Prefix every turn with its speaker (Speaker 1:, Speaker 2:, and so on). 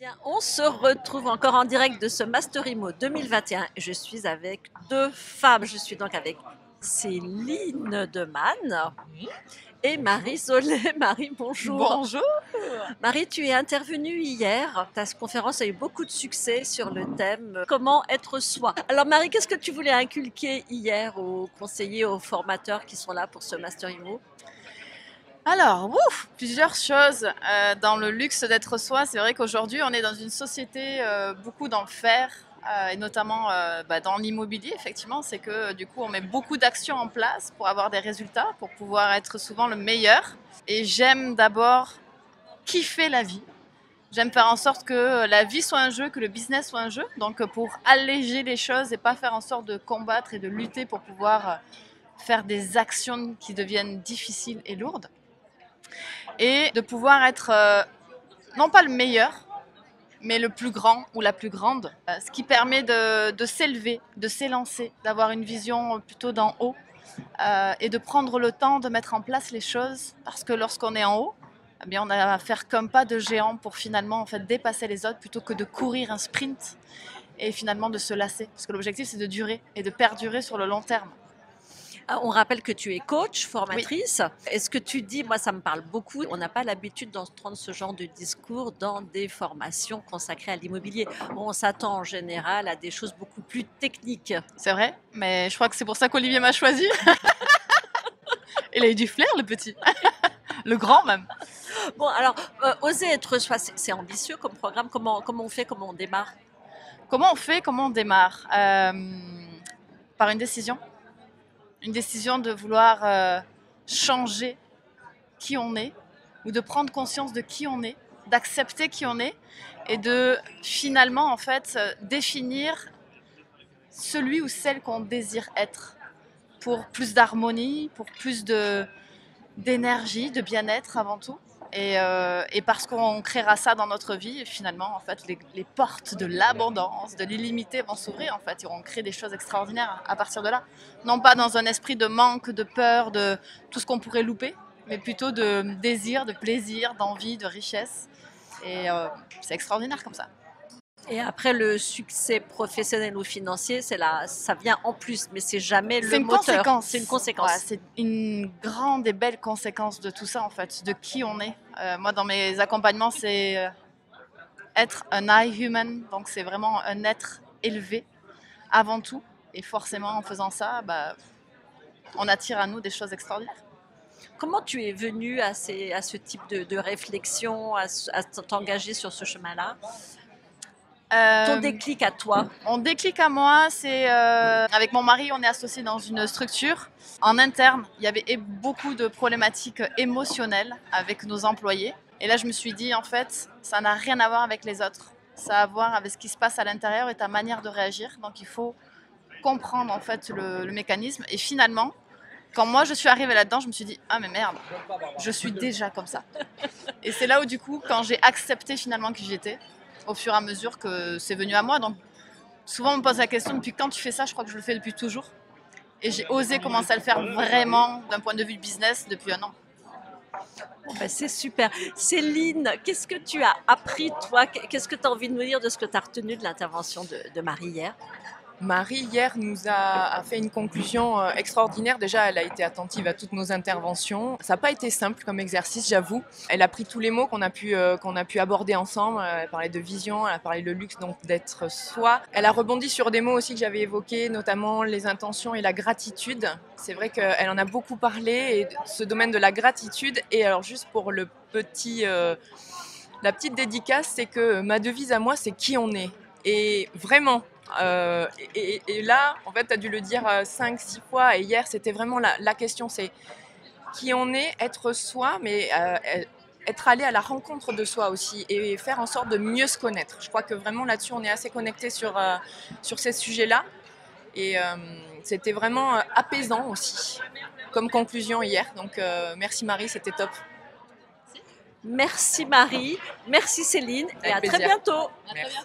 Speaker 1: Bien, on se retrouve encore en direct de ce Master Imo 2021. Je suis avec deux femmes. Je suis donc avec Céline Demann et Marie Solé. Marie, bonjour.
Speaker 2: Bonjour.
Speaker 1: Marie, tu es intervenue hier. Ta conférence a eu beaucoup de succès sur le thème comment être soi. Alors Marie, qu'est-ce que tu voulais inculquer hier aux conseillers, aux formateurs qui sont là pour ce Master Imo?
Speaker 2: Alors, plusieurs choses dans le luxe d'être soi. C'est vrai qu'aujourd'hui, on est dans une société beaucoup dans le faire, et notamment dans l'immobilier, effectivement. C'est que du coup, on met beaucoup d'actions en place pour avoir des résultats, pour pouvoir être souvent le meilleur. Et j'aime d'abord kiffer la vie. J'aime faire en sorte que la vie soit un jeu, que le business soit un jeu. Donc, pour alléger les choses et pas faire en sorte de combattre et de lutter pour pouvoir faire des actions qui deviennent difficiles et lourdes. Et de pouvoir être non pas le meilleur, mais le plus grand ou la plus grande, ce qui permet de s'élever, de s'élancer, d'avoir une vision plutôt d'en haut et de prendre le temps de mettre en place les choses, parce que lorsqu'on est en haut, eh bien, on a à faire comme pas de géant pour finalement en fait, dépasser les autres plutôt que de courir un sprint et finalement de se lasser, parce que l'objectif c'est de durer et de perdurer sur le long terme.
Speaker 1: On rappelle que tu es coach, formatrice.
Speaker 2: Oui.
Speaker 1: Est-ce que tu dis, moi ça me parle beaucoup, on n'a pas l'habitude d'entendre ce genre de discours dans des formations consacrées à l'immobilier. On s'attend en général à des choses beaucoup plus techniques.
Speaker 2: C'est vrai, mais je crois que c'est pour ça qu'Olivier m'a choisi. Il a eu du flair, le petit. Le grand même.
Speaker 1: Bon, alors, oser être soi, c'est ambitieux comme programme. Comment on fait, comment on démarre?
Speaker 2: Comment on fait, comment on démarre par une décision. Une décision de vouloir changer qui on est, ou de prendre conscience de qui on est, d'accepter qui on est, et de finalement en fait définir celui ou celle qu'on désire être, pour plus d'harmonie, pour plus d'énergie, de bien-être avant tout. Et parce qu'on créera ça dans notre vie, et finalement, en fait, les portes de l'abondance, de l'illimité vont s'ouvrir, en fait, et on crée des choses extraordinaires à partir de là. Non pas dans un esprit de manque, de peur, de tout ce qu'on pourrait louper, mais plutôt de désir, de plaisir, d'envie, de richesse. Et c'est extraordinaire comme ça.
Speaker 1: Et après, le succès professionnel ou financier, ça vient en plus, mais c'est jamais le moteur.
Speaker 2: Conséquence.
Speaker 1: C'est une conséquence.
Speaker 2: Ouais, c'est une grande et belle conséquence de tout ça, en fait, de qui on est. Moi, dans mes accompagnements, c'est être un high human, donc c'est vraiment un être élevé avant tout. Et forcément, en faisant ça, on attire à nous des choses extraordinaires.
Speaker 1: Comment tu es venue à ce type de réflexion, à t'engager sur ce chemin-là? Ton déclic à toi?
Speaker 2: Mon déclic à moi, c'est avec mon mari, on est associés dans une structure. En interne, il y avait beaucoup de problématiques émotionnelles avec nos employés. Et là, je me suis dit, en fait, ça n'a rien à voir avec les autres. Ça a à voir avec ce qui se passe à l'intérieur et ta manière de réagir. Donc, il faut comprendre en fait le mécanisme. Et finalement, quand moi je suis arrivée là-dedans, je me suis dit, ah mais merde, je suis déjà comme ça. Et c'est là où du coup, quand j'ai accepté finalement qui j'étais, au fur et à mesure que c'est venu à moi. Donc souvent on me pose la question, depuis quand tu fais ça? Je crois que je le fais depuis toujours. Et j'ai osé commencer à le faire vraiment d'un point de vue business depuis un an.
Speaker 1: Bon, c'est super. Céline, qu'est-ce que tu as appris toi? Qu'est-ce que tu as envie de nous dire de ce que tu as retenu de l'intervention de Marie hier?
Speaker 3: Marie, hier, nous a fait une conclusion extraordinaire. Déjà, elle a été attentive à toutes nos interventions. Ça n'a pas été simple comme exercice, j'avoue. Elle a pris tous les mots qu'on a pu aborder ensemble. Elle parlait de vision, elle a parlé de luxe, donc d'être soi. Elle a rebondi sur des mots aussi que j'avais évoqués, notamment les intentions et la gratitude. C'est vrai qu'elle en a beaucoup parlé, et ce domaine de la gratitude. Et alors, juste pour la petite dédicace, c'est que ma devise à moi, c'est qui on est. Et vraiment, et là, en fait, tu as dû le dire 5-6 fois, et hier, c'était vraiment la question, c'est qui on est, être soi, mais être allé à la rencontre de soi aussi, et faire en sorte de mieux se connaître. Je crois que vraiment là-dessus, on est assez connectés sur ces sujets-là, et c'était vraiment apaisant aussi, comme conclusion hier. Donc, merci Marie, c'était top.
Speaker 1: Merci Marie, merci Céline, et à très
Speaker 3: plaisir.
Speaker 1: bientôt.
Speaker 3: Merci.